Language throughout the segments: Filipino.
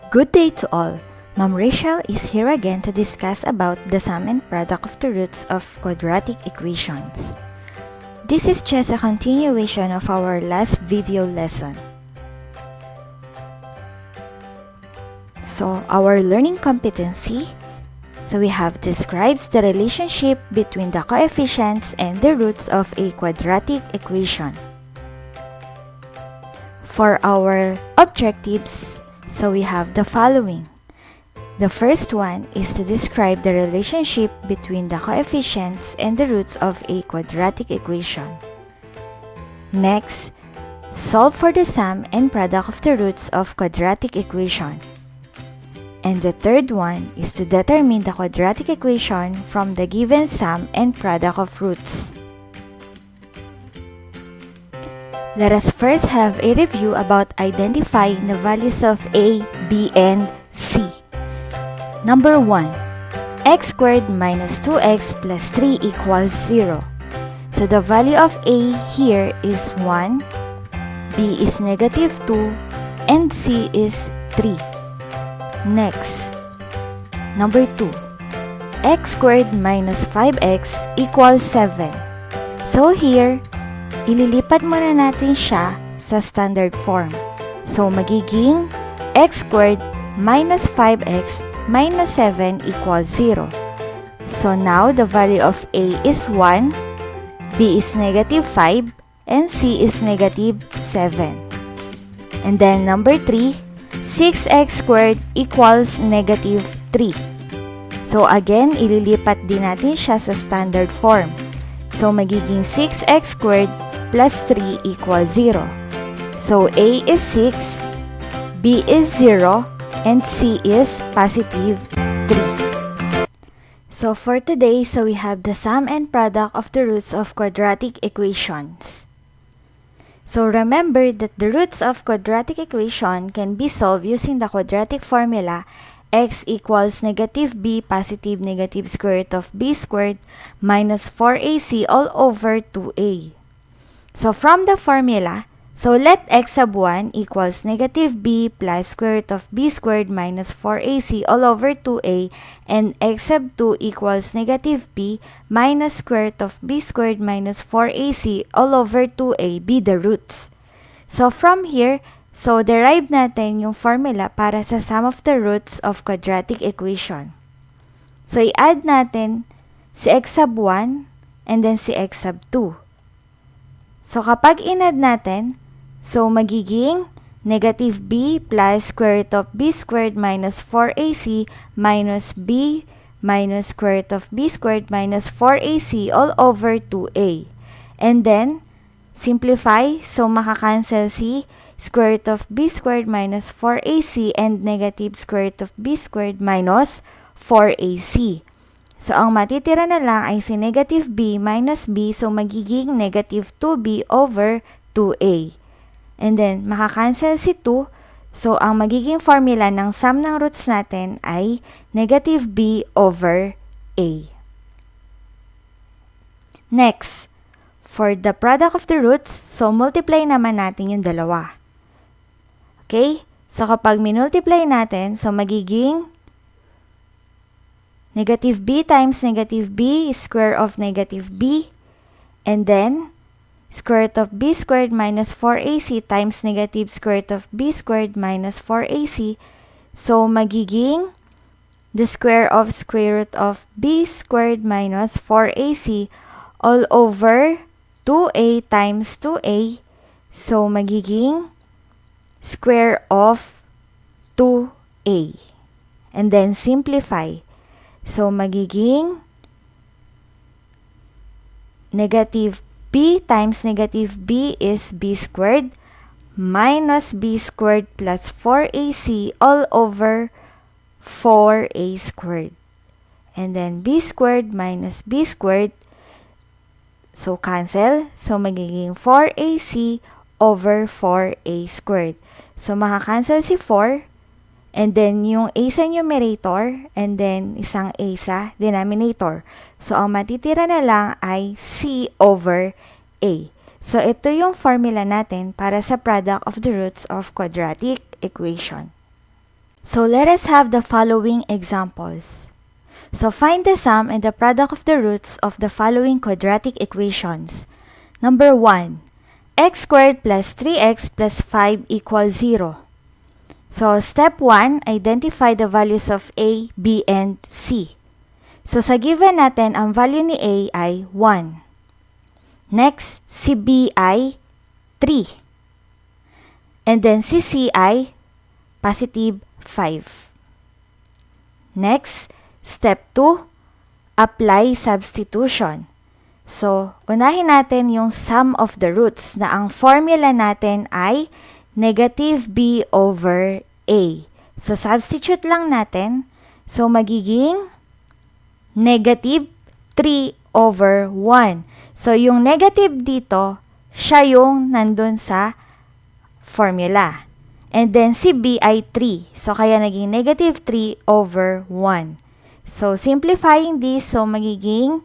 Good day to all. Ma'am Rachel is here again to discuss about the sum and product of the roots of quadratic equations. This is just a continuation of our last video lesson. So, our learning competency. So, we have describes the relationship between the coefficients and the roots of a quadratic equation. For our objectives, so we have the following. The first one is to describe the relationship between the coefficients and the roots of a quadratic equation. Next, solve for the sum and product of the roots of quadratic equation. And the third one is to determine the quadratic equation from the given sum and product of roots. Let us first have a review about identifying the values of a, b, and c. Number 1. X squared minus 2x plus 3 equals 0. So the value of a here is 1, b is negative 2, and c is 3. Next, number 2. X squared minus 5x equals 7. So here, ililipat muna natin siya sa standard form. So magiging x squared minus 5x minus 7 equals 0. So now the value of a is 1, b is negative 5, and c is negative 7. And then number 3, 6x squared equals negative 3. So again, ililipat din natin siya sa standard form. So magiging 6x squared plus 3 equals 0. So a is 6, b is 0, and c is positive 3. So for today, so we have the sum and product of the roots of quadratic equations. So remember that the roots of quadratic equation can be solved using the quadratic formula x equals negative b positive negative square root of b squared minus 4ac all over 2a. So from the formula, so let x sub 1 equals negative b plus square root of b squared minus 4ac all over 2a, and x sub 2 equals negative b minus square root of b squared minus 4ac all over 2a be the roots. So from here, so derive natin yung formula para sa sum of the roots of quadratic equation. So i-add natin si x sub 1 and then si x sub 2. So kapag in-add natin, so magiging negative b plus square root of b squared minus 4ac minus b minus square root of b squared minus 4ac all over 2a. And then, simplify, so makakancel si square root of b squared minus 4ac and negative square root of b squared minus 4ac. So, ang matitira na lang ay si negative b minus b, so magiging negative 2b over 2a. And then, makakancel si 2, so ang magiging formula ng sum ng roots natin ay negative b over a. Next, for the product of the roots, so multiply naman natin yung dalawa. Okay? So, kapag minultiply natin, so magiging negative b times negative b is square of negative b, and then square root of b squared minus 4ac times negative square root of b squared minus 4ac. So magiging the square of b squared minus 4ac all over 2a times 2a. So magiging square of 2a. And then simplify. So, magiging negative b times negative b is b squared minus b squared plus 4ac all over 4a squared. And then b squared minus b squared, so cancel. So, magiging 4ac over 4a squared. So, makakancel si 4. And then, yung a sa numerator, and then isang a sa denominator. So, ang matitira na lang ay c over a. So, ito yung formula natin para sa product of the roots of quadratic equation. So let us have the following examples. So find the sum and the product of the roots of the following quadratic equations. Number 1, x squared plus 3x plus 5 equals 0. So step 1, identify the values of a, b, and c. So sa given natin, ang value ni a ay 1. Next, si b ay 3. And then si c ay positive 5. Next, step 2, apply substitution. So, unahin natin yung sum of the roots na ang formula natin ay negative b over a. So, substitute lang natin. So, magiging negative 3 over 1. So, yung negative dito, siya yung nandun sa formula. And then, si b ay 3. So, kaya naging negative 3 over 1. So, simplifying this, so magiging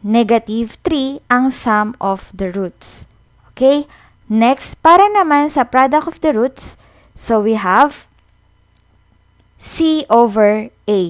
negative 3 ang sum of the roots. Okay? Next, para naman sa product of the roots, so we have c over a.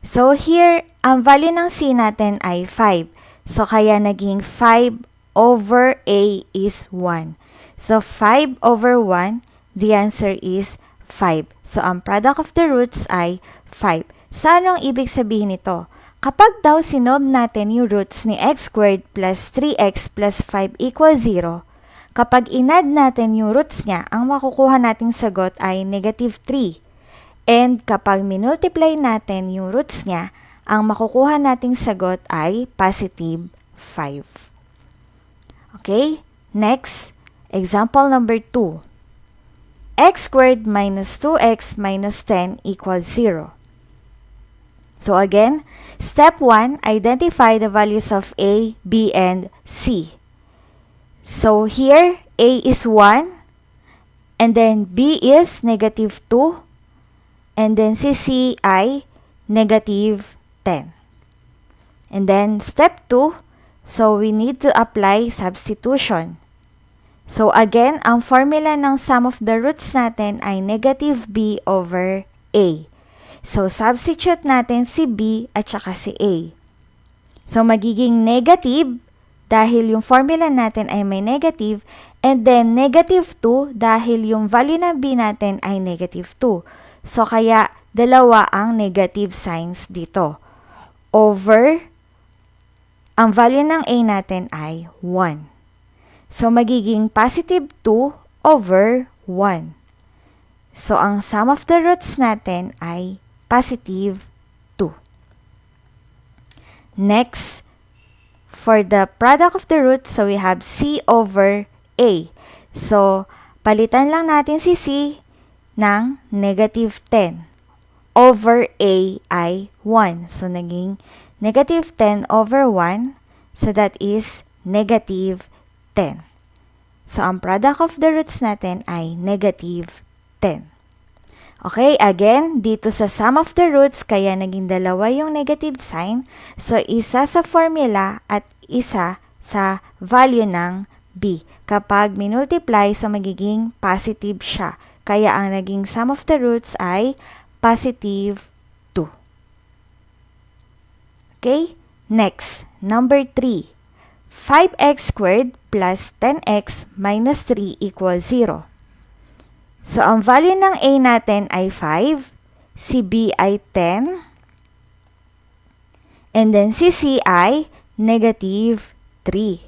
So, here, ang value ng c natin ay 5. So, kaya naging 5 over a is 1. So, 5 over 1, the answer is 5. So, ang product of the roots ay 5. So, anong ibig sabihin nito? Kapag daw sinob natin yung roots ni x squared plus 3x plus 5 equals 0, kapag inad natin yung roots niya, ang makukuha nating sagot ay negative 3. And kapag minultiply natin yung roots niya, ang makukuha nating sagot ay positive 5. Okay? Next, example number 2. X squared minus 2x minus 10 equals 0. So again, step 1, identify the values of a, b, and c. So here, a is 1, and then b is negative 2, and then c ay negative 10. And then step 2, so we need to apply substitution. So again, ang formula ng sum of the roots natin ay negative b over a. So substitute natin si b at saka si a. So magiging negative dahil yung formula natin ay may negative, and then negative 2 dahil yung value ng b natin ay negative 2. So kaya dalawa ang negative signs dito. Over, ang value ng a natin ay 1. So, magiging positive 2 over 1. So, ang sum of the roots natin ay positive 2. Next, for the product of the roots, so we have c over a. So, palitan lang natin si c ng negative 10. Over a ay 1. So, naging negative 10 over 1. So, that is negative 10. So, ang product of the roots natin ay negative 10. Okay, again, dito sa sum of the roots, kaya naging dalawa yung negative sign. So, isa sa formula at isa sa value ng b. Kapag minultiply, so magiging positive siya. Kaya ang naging sum of the roots ay positive 2. Okay, next, number 3. 5x squared plus 10x minus 3 equals 0. So, ang value ng a natin ay 5, si b ay 10, and then si c ay negative 3.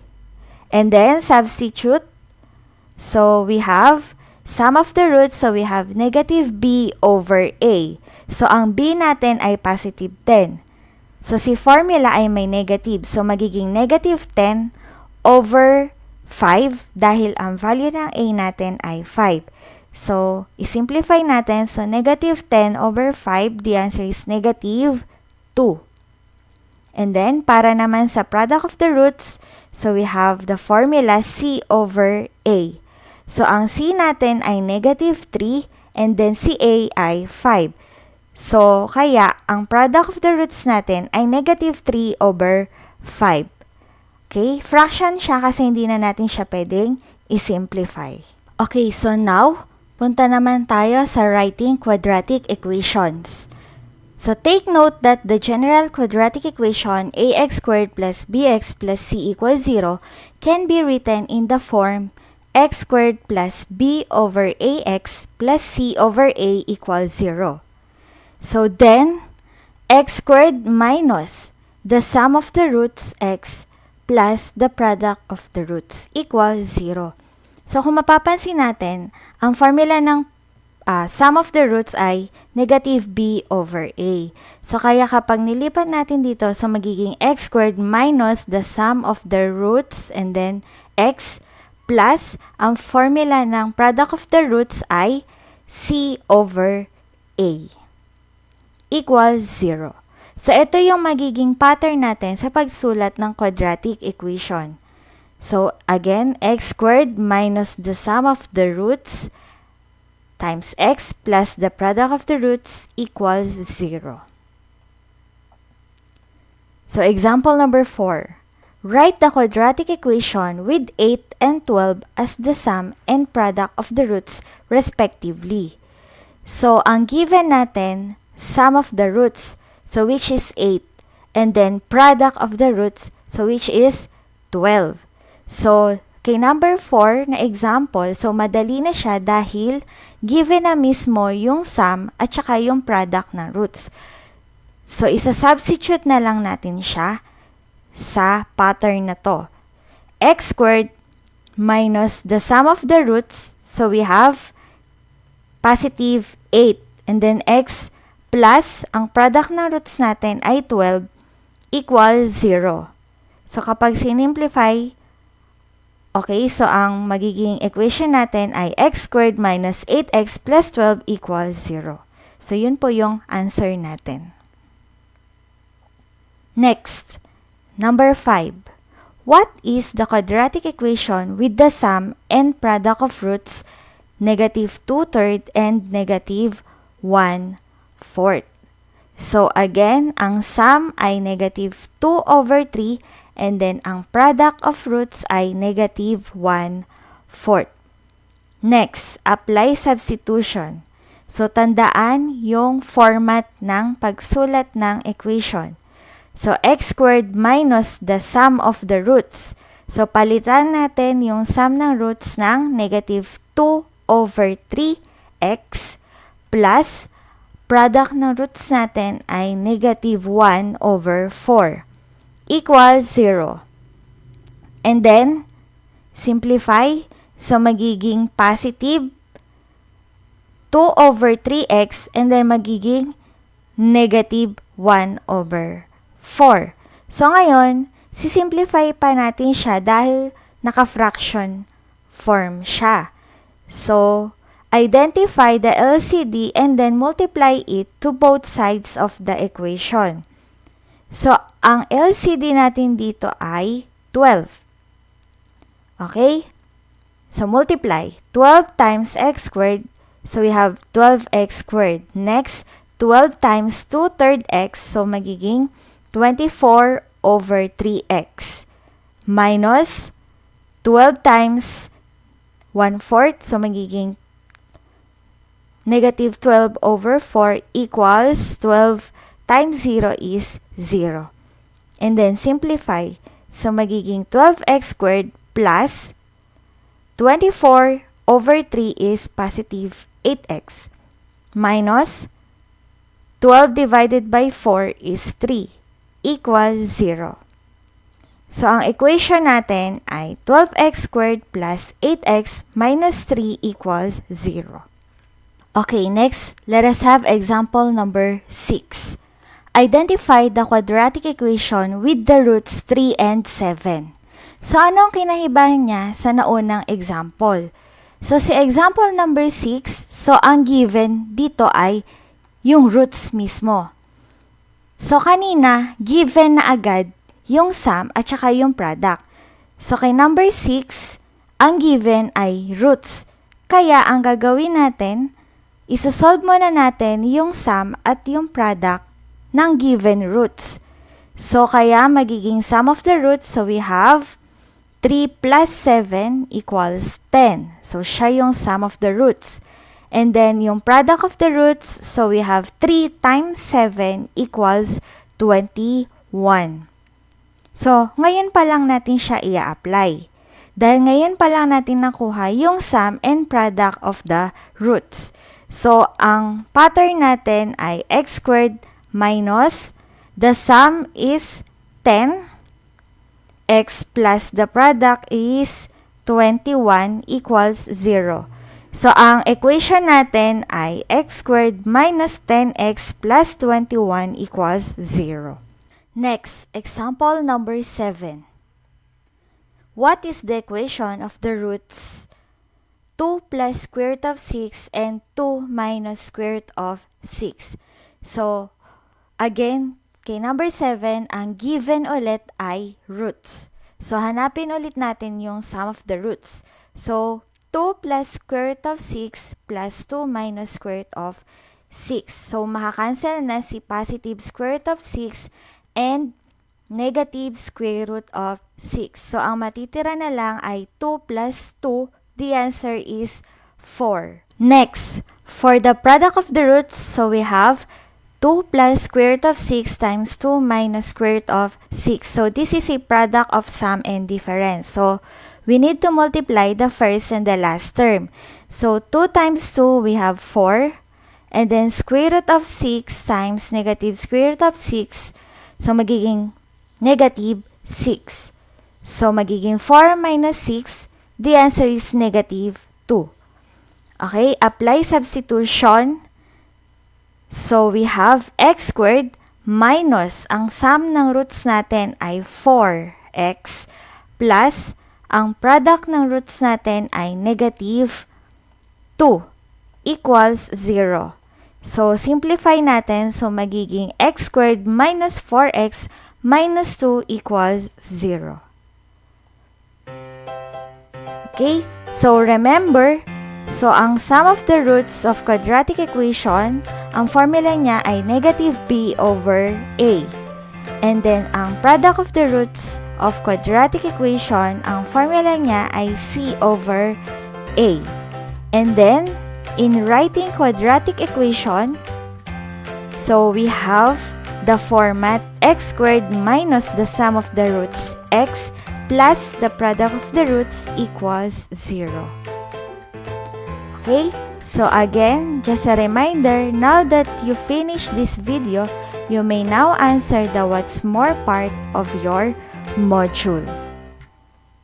And then, substitute. So, we have sum of the roots, so we have negative b over a. So, ang b natin ay positive 10. So, si formula ay may negative. So, magiging negative 10 over 5 dahil ang value ng a natin ay 5. So, isimplify natin. So, negative 10 over 5, the answer is negative 2. And then, para naman sa product of the roots, so we have the formula c over a. So, ang c natin ay negative 3 and then si a ay 5. So, kaya, ang product of the roots natin ay negative 3 over 5. Okay? Fraction siya kasi hindi na natin siya pwedeng isimplify. Okay, so now, punta naman tayo sa writing quadratic equations. So take note that the general quadratic equation ax squared plus bx plus c equals 0 can be written in the form x squared plus b over ax plus c over a equals 0. So then, x squared minus the sum of the roots x plus the product of the roots equals 0. So kung mapapansin natin, ang formula ng sum of the roots ay negative b over a. So kaya kapag nilipat natin dito, so magiging x squared minus the sum of the roots and then x plus ang formula ng product of the roots ay c over a equals 0. So ito yung magiging pattern natin sa pagsulat ng quadratic equation. So again, x squared minus the sum of the roots times x plus the product of the roots equals 0. So example number 4. Write the quadratic equation with 8 and 12 as the sum and product of the roots respectively. So ang given natin, sum of the roots, so which is 8, and then product of the roots, so which is 12. So kay number 4 na example, so madali na siya dahil given na mismo yung sum at saka yung product ng roots. So isa-substitute na lang natin siya sa pattern na to. X squared minus the sum of the roots, so we have positive 8, and then x plus ang product ng roots natin ay 12 equals 0. So kapag sinimplify, okay, so ang magiging equation natin ay x squared minus 8x plus 12 equals 0. So yun po yung answer natin. Next, number 5. What is the quadratic equation with the sum and product of roots negative 2/3 and negative 1/4? So again, ang sum ay negative 2 over 3 and then ang product of roots ay negative 1/4. Next, apply substitution. So tandaan yung format ng pagsulat ng equation. So x squared minus the sum of the roots. So palitan natin yung sum ng roots ng negative 2 over 3x plus product ng roots natin ay negative 1 over 4 equals 0. And then, simplify. So magiging positive 2 over 3x and then magiging negative 1 over 4. So ngayon, sisimplify pa natin siya dahil naka-fraction form siya. So, identify the LCD and then multiply it to both sides of the equation. So, ang LCD natin dito ay 12. Okay? So, multiply. 12 times x squared. So, we have 12x squared. Next, 12 times 2/3 x. So, magiging 24 over 3x. Minus 12 times 1/4. So, magiging negative 12 over 4 equals 12 times 0 is 0. And then, simplify. So, magiging 12x squared plus 24 over 3 is positive 8x. Minus 12 divided by 4 is 3 equals 0. So, ang equation natin ay 12x squared plus 8x minus 3 equals 0. Okay, next, let us have example number 6. Identify the quadratic equation with the roots 3 and 7. So, anong kinahibahan niya sa naunang example? So, si example number 6, so ang given dito ay yung roots mismo. So, kanina, given na agad yung sum at saka yung product. So, kay number 6, ang given ay roots. Kaya, ang gagawin natin, isasolve muna natin yung sum at yung product ng given roots. So, kaya magiging sum of the roots, so we have 3 plus 7 equals 10. So, siya yung sum of the roots. And then, yung product of the roots, so we have 3 times 7 equals 21. So, ngayon pa lang natin siya i-apply. Dahil ngayon pa lang natin nakuha yung sum and product of the roots. So, ang pattern natin ay x squared minus the sum is 10, x plus the product is 21 equals 0. So, ang equation natin ay x squared minus 10x plus 21 equals 0. Next, example number 7. What is the equation of the roots 2 plus square root of 6 and 2 minus square root of 6? So, again, kay number 7, ang given ulit ay roots. So, hanapin ulit natin yung sum of the roots. So, 2 plus square root of 6 plus 2 minus square root of 6. So, makakancel na si positive square root of 6 and negative square root of 6. So, ang matitira na lang ay 2 plus 2. The answer is 4. Next, for the product of the roots, so we have 2 plus square root of 6 times 2 minus square root of 6. So, this is a product of sum and difference. So, we need to multiply the first and the last term. So, 2 times 2, we have 4. And then, square root of 6 times negative square root of 6. So, magiging negative 6. So, magiging 4 minus 6. The answer is negative 2. Okay, apply substitution. So, we have x squared minus, ang sum ng roots natin ay 4x plus ang product ng roots natin ay negative 2 equals 0. So, simplify natin. So, magiging x squared minus 4x minus 2 equals 0. Okay? So, remember, so ang sum of the roots of quadratic equation, ang formula niya ay negative b over a. And then, ang product of the roots of quadratic equation, ang formula niya ay c over a. And then, in writing quadratic equation, so we have the format x squared minus the sum of the roots x plus the product of the roots equals 0. Okay? So again, just a reminder, now that you finish this video, you may now answer the what's more part of your module.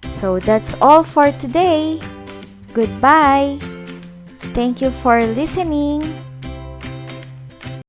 So that's all for today. Goodbye. Thank you for listening.